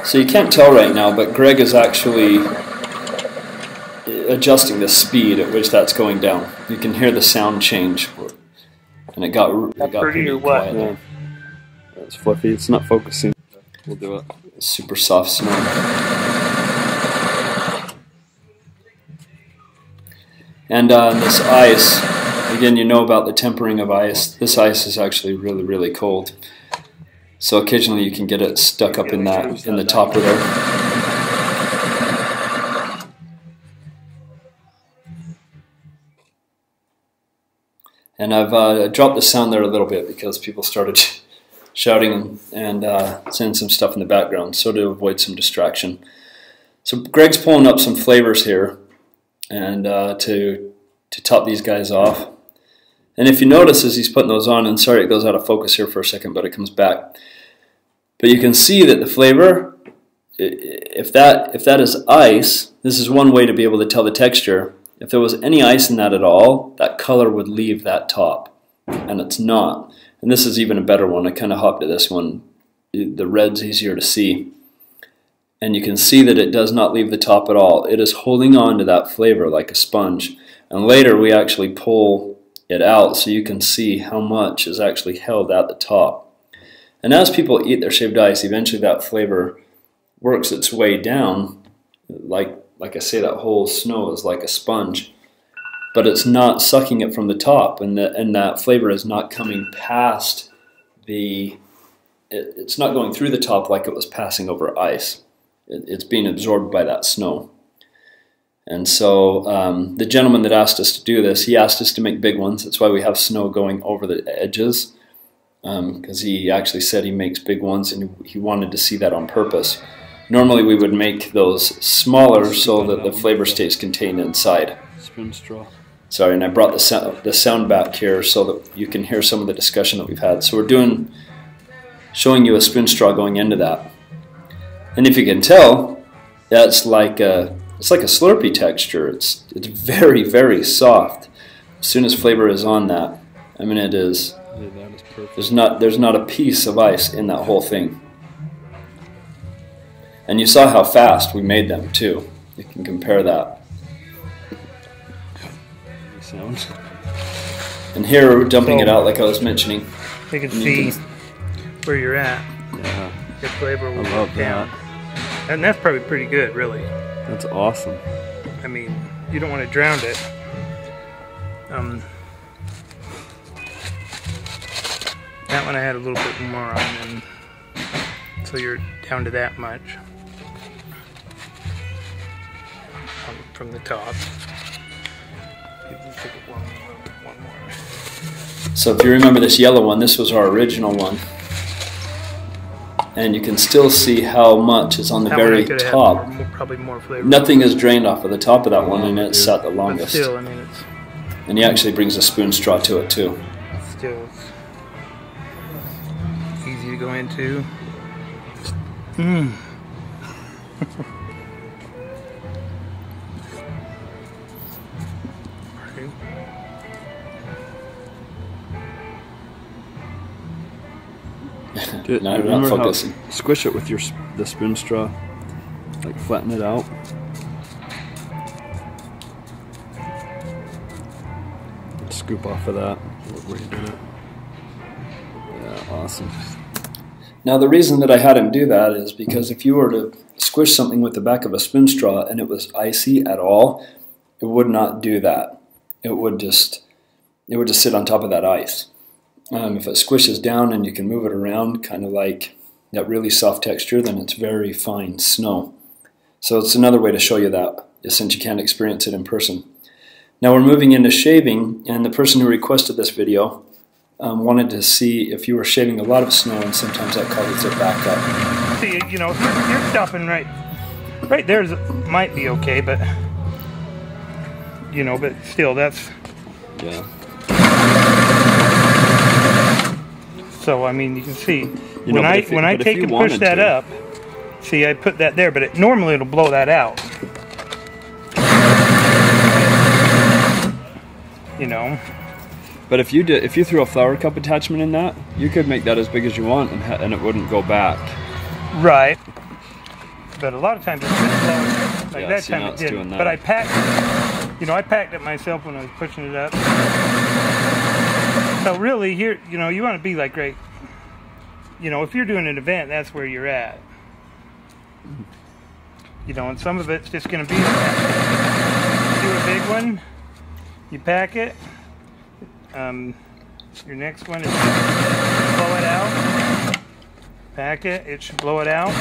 So you can't tell right now, but Greg is actually adjusting the speed at which that's going down. You can hear the sound change, and it got pretty quiet. Yeah. It's fluffy. It's not focusing. We'll do it. Super soft snow. And this ice, again, you know about the tempering of ice. This ice is actually really, really cold. So occasionally you can get it stuck up in the topper there. And I've dropped the sound there a little bit because people started shouting and saying some stuff in the background, so to avoid some distraction. So Greg's pulling up some flavors here, and to top these guys off. And if you notice as he's putting those on, and sorry it goes out of focus here for a second, but it comes back. But you can see that the flavor, if that is ice, this is one way to be able to tell the texture. If there was any ice in that at all, that color would leave that top, and it's not. And this is even a better one. I kind of hopped to this one. The red's easier to see. And you can see that it does not leave the top at all. It is holding on to that flavor like a sponge. And later we actually pull it out so you can see how much is actually held at the top. And as people eat their shaved ice, eventually that flavor works its way down. Like I say, that whole snow is like a sponge. But it's not sucking it from the top, and that flavor is not coming past it's not going through the top like it was passing over ice. It's being absorbed by that snow. And so the gentleman that asked us to do this, he asked us to make big ones. That's why we have snow going over the edges, because he actually said he makes big ones, and he wanted to see that on purpose. Normally we would make those smaller so that the flavor stays contained inside. Spoon straw. Sorry, and I brought the sound back here so that you can hear some of the discussion that we've had. So we're showing you a spoon straw going into that. And if you can tell, that's like it's like a Slurpee texture. It's very, very soft. As soon as flavor is on that, I mean it is. Yeah, that is perfect. There's not a piece of ice in that whole thing. And you saw how fast we made them too. You can compare that. Sounds. And here we're dumping it out like I was mentioning. You can see where you're at. Yeah. Your flavor will I love go down. that. And that's probably pretty good, really. That's awesome. I mean, you don't want to drown it. That one I had a little bit more on, and so you're down to that much from the top. One more. So if you remember this yellow one, this was our original one. And you can still see how much is on the very top. Probably more flavor. Nothing is drained off of the top of that one, and it's sat the longest. But still, I mean, it's... And he actually brings a spoon straw to it too. Still easy to go into. Mmm. Dude, no, I'm not focusing. Squish it with the spoon straw, like flatten it out. Scoop off of that where you did it. Yeah, awesome. Now the reason that I had him do that is because if you were to squish something with the back of a spoon straw and it was icy at all, it would not do that. It would just sit on top of that ice. If it squishes down and you can move it around, kind of like that really soft texture, then it's very fine snow. So it's another way to show you that, since you can't experience it in person. Now we're moving into shaving, and the person who requested this video wanted to see if you were shaving a lot of snow, and sometimes that causes it back up. See, you know, you're stopping right there might be okay, but you know, but still, that's yeah. So I mean, you can see when I take and push that up. See, I put that there, but normally it'll blow that out. You know. But if you threw a flower cup attachment in that, you could make that as big as you want, and it wouldn't go back. Right. But a lot of times it's just blowing. Like that time it didn't. But I packed, I packed it myself when I was pushing it up. So really, here, you want to be like right. If you're doing an event, that's where you're at. And some of it's just going to be that. Do a big one, you pack it. Your next one is blow it out. Pack it, it should blow it out.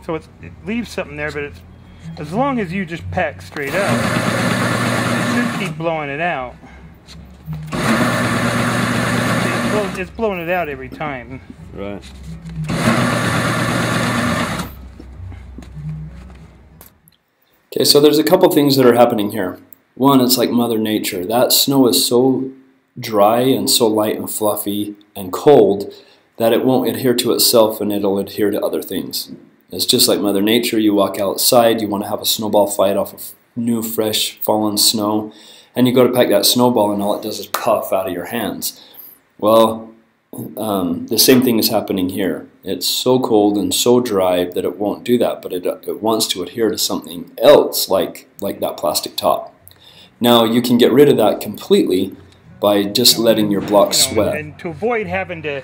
So it leaves something there, but as long as you just pack straight up, it should keep blowing it out. It's blowing it out every time. Right. Okay, so there's a couple things that are happening here. One, it's like Mother Nature. That snow is so dry and so light and fluffy and cold that it won't adhere to itself and it'll adhere to other things. It's just like Mother Nature. You walk outside, you want to have a snowball fight off of new, fresh, fallen snow, and you go to pack that snowball and all it does is puff out of your hands. Well, the same thing is happening here. It's so cold and so dry that it won't do that, but it wants to adhere to something else, like that plastic top. Now, you can get rid of that completely by just letting your block sweat. And to avoid having to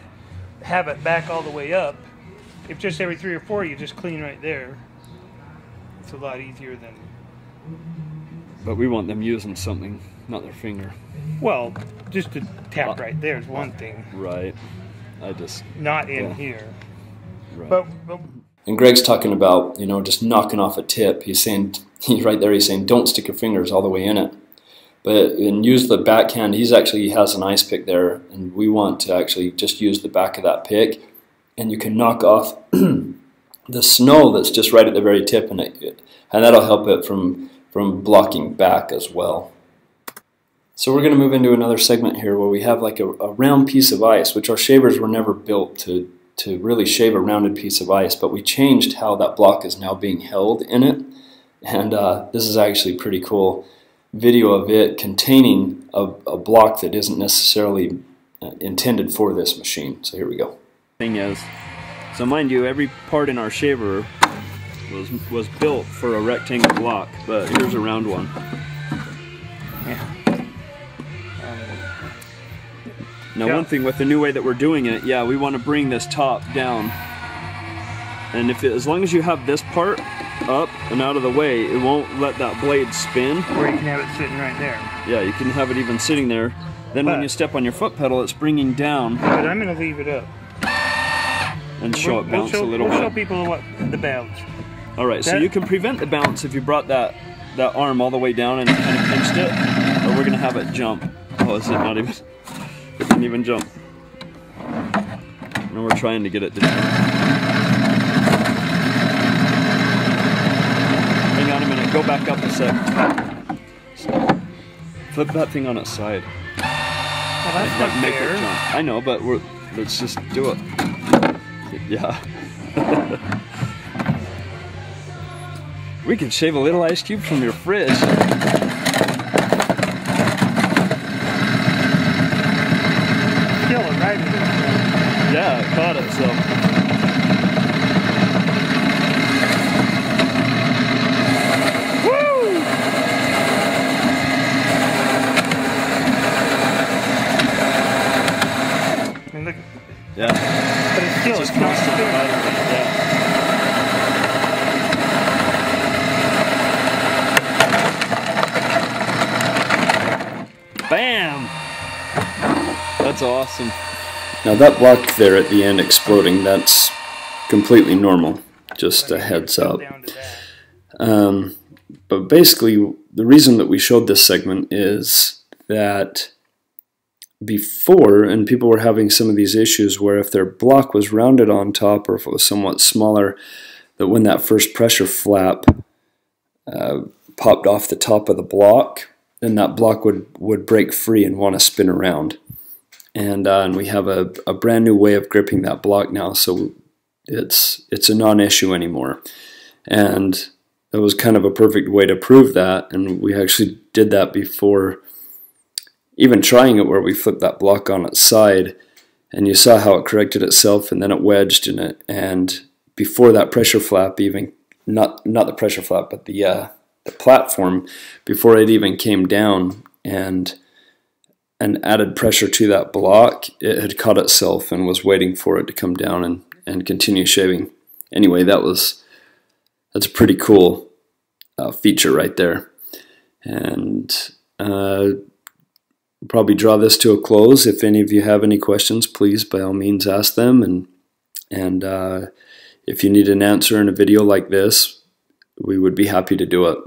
have it back all the way up, if just every 3 or 4 you just clean right there, it's a lot easier than... But we want them using something, not their finger. Well, just to tap right there is one thing. Right. Not in here. Right. But and Greg's talking about, just knocking off a tip. He's right there, he's saying, don't stick your fingers all the way in it. And use the backhand. He has an ice pick there, and we want to actually just use the back of that pick, and you can knock off the snow that's just right at the very tip, and that'll help it from blocking back as well. So we're going to move into another segment here where we have like a round piece of ice, which our shavers were never built to really shave a rounded piece of ice, but we changed how that block is now being held in it, and this is actually pretty cool video of it containing a block that isn't necessarily intended for this machine. So here we go. Thing is, so mind you, every part in our shaver was built for a rectangle block, but here's a round one. Yeah. Now, one thing with the new way that we're doing it, we want to bring this top down, and as long as you have this part up and out of the way, it won't let that blade spin. Or you can have it sitting right there. Yeah, you can have it even sitting there. Then when you step on your foot pedal, it's bringing down. But I'm going to leave it up. And show it bounce a little bit. We'll show people the bounce. Alright, so you can prevent the bounce if you brought that arm all the way down and kind of pinched it. Or we're going to have it jump. Oh, is it not even... It didn't even jump. And we're trying to get it to jump. Hang on a minute, go back up a sec. Flip that thing on its side. Well, that's not make fair. It jump. I know, but let's just do it. Yeah. We can shave a little ice cube from your fridge. Yeah, it caught it, so. Woo! And look, yeah. but it's still just constant. Yeah. Bam! That's awesome. Now that block there at the end exploding, that's completely normal, just a heads up. But basically, the reason that we showed this segment is that before, and people were having some of these issues where if their block was rounded on top or if it was somewhat smaller, that when that first pressure flap popped off the top of the block, then that block would break free and want to spin around. And we have a brand new way of gripping that block now, so it's a non-issue anymore. And that was kind of a perfect way to prove that, and we actually did that before even trying it, where we flipped that block on its side, and you saw how it corrected itself, and then it wedged in it. And before that pressure flap even, not the pressure flap, but the platform, before it even came down and added pressure to that block, it had caught itself and was waiting for it to come down and continue shaving. Anyway, that's a pretty cool feature right there. And probably draw this to a close. If any of you have any questions, please by all means ask them. And if you need an answer in a video like this, we would be happy to do it.